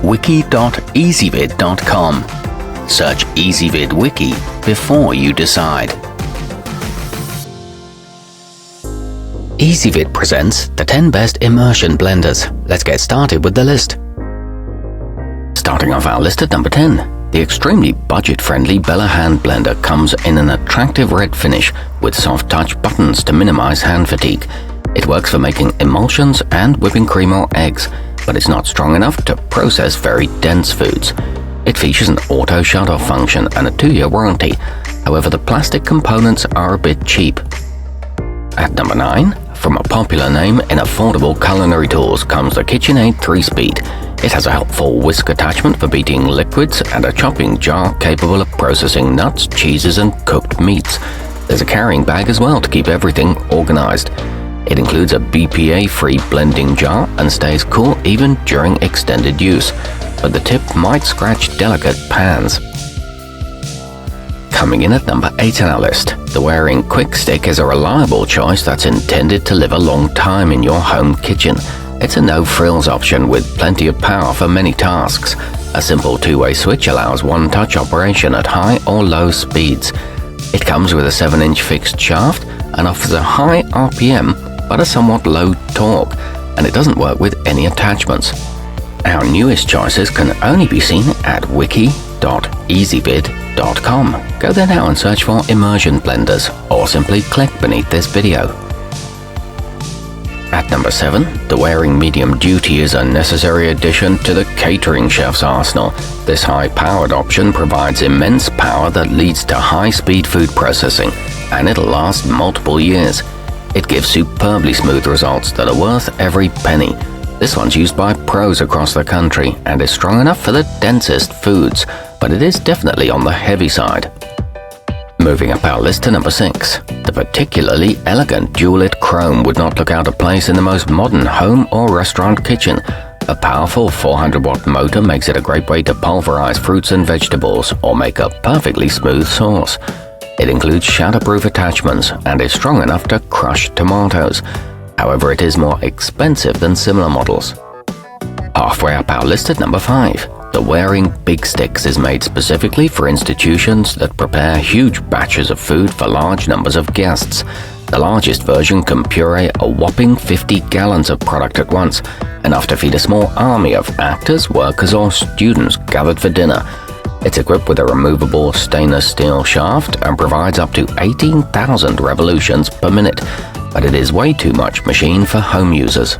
wiki.ezvid.com. Search Ezvid Wiki before you decide. Ezvid presents the 10 best immersion blenders. Let's get started with the list. Starting off our list at number 10, the extremely budget-friendly Bella hand blender comes in an attractive red finish with soft touch buttons to minimize hand fatigue. It works for making emulsions and whipping cream or eggs, but it's not strong enough to process very dense foods. It features an auto shut-off function and a 2-year warranty. However, the plastic components are a bit cheap. At number 9, from a popular name in affordable culinary tools comes the KitchenAid 3-speed. It has a helpful whisk attachment for beating liquids and a chopping jar capable of processing nuts, cheeses and cooked meats. There's a carrying bag as well to keep everything organized. It includes a BPA-free blending jar and stays cool even during extended use, but the tip might scratch delicate pans. Coming in at number 8 on our list, the Waring Quik stick is a reliable choice that's intended to live a long time in your home kitchen. It's a no-frills option with plenty of power for many tasks. A simple 2-way switch allows one-touch operation at high or low speeds. It comes with a 7-inch fixed shaft and offers a high RPM but a somewhat low torque, and it doesn't work with any attachments. Our newest choices can only be seen at wiki.ezvid.com. Go there now and search for immersion blenders, or simply click beneath this video. At number 7, the Waring medium duty is a necessary addition to the catering chef's arsenal. This high-powered option provides immense power that leads to high-speed food processing, and it'll last multiple years. It gives superbly smooth results that are worth every penny. This one's used by pros across the country and is strong enough for the densest foods, but it is definitely on the heavy side. Moving up our list to number 6, the particularly elegant dualit chrome would not look out of place in the most modern home or restaurant kitchen. A powerful 400-watt motor makes it a great way to pulverize fruits and vegetables or make a perfectly smooth sauce. It includes shatterproof attachments and is strong enough to crush tomatoes. However, it is more expensive than similar models. Halfway up our list at number 5, the Waring Big Stix is made specifically for institutions that prepare huge batches of food for large numbers of guests. The largest version can puree a whopping 50 gallons of product at once, enough to feed a small army of actors, workers or students gathered for dinner. It's equipped with a removable stainless steel shaft and provides up to 18,000 revolutions per minute, but it is way too much machine for home users.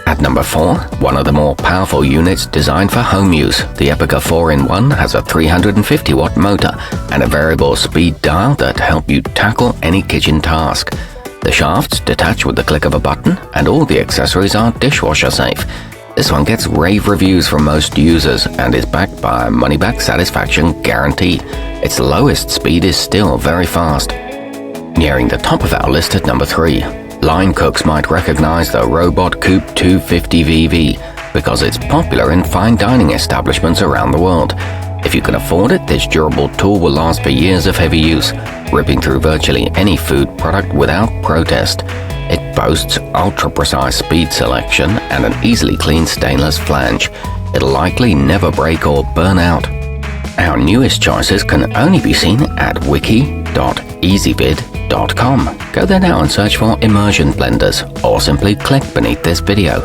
At number 4, one of the more powerful units designed for home use, the Epica 4-in-1 has a 350-watt motor and a variable speed dial that help you tackle any kitchen task. The shafts detach with the click of a button, and all the accessories are dishwasher safe. This one gets rave reviews from most users and is backed by a money-back satisfaction guarantee. Its lowest speed is still very fast. Nearing the top of our list at number 3, line cooks might recognize the Robot Coupe 250VV because it's popular in fine dining establishments around the world. If you can afford it, this durable tool will last for years of heavy use, ripping through virtually any food product without protest. It boasts ultra-precise speed selection and an easily cleaned stainless flange. It'll likely never break or burn out. Our newest choices can only be seen at wiki.ezvid.com. Go there now and search for immersion blenders, or simply click beneath this video.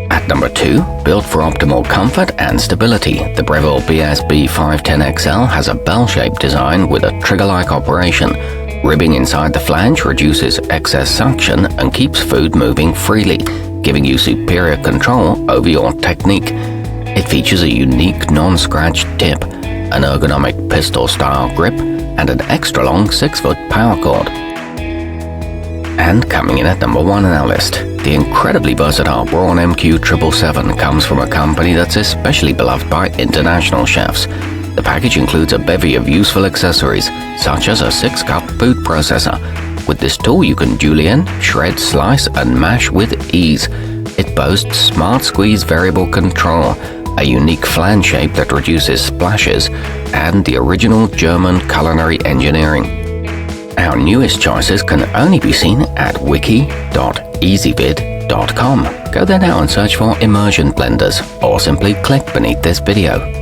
At number 2, built for optimal comfort and stability, the Breville BSB 510XL has a bell-shaped design with a trigger-like operation. Ribbing inside the flange reduces excess suction and keeps food moving freely, giving you superior control over your technique. It features a unique non-scratch tip, an ergonomic pistol-style grip, and an extra-long 6-foot power cord. And coming in at number 1 on our list, the incredibly versatile Braun MQ777 comes from a company that's especially beloved by international chefs. The package includes a bevy of useful accessories, such as a 6-cup food processor. With this tool you can julienne, shred, slice and mash with ease. It boasts smart squeeze variable control, a unique flange shape that reduces splashes, and the original German culinary engineering. Our newest choices can only be seen at wiki.ezvid.com. kitchenaid.com. Go there now and search for Immersion blenders, or simply click beneath this video.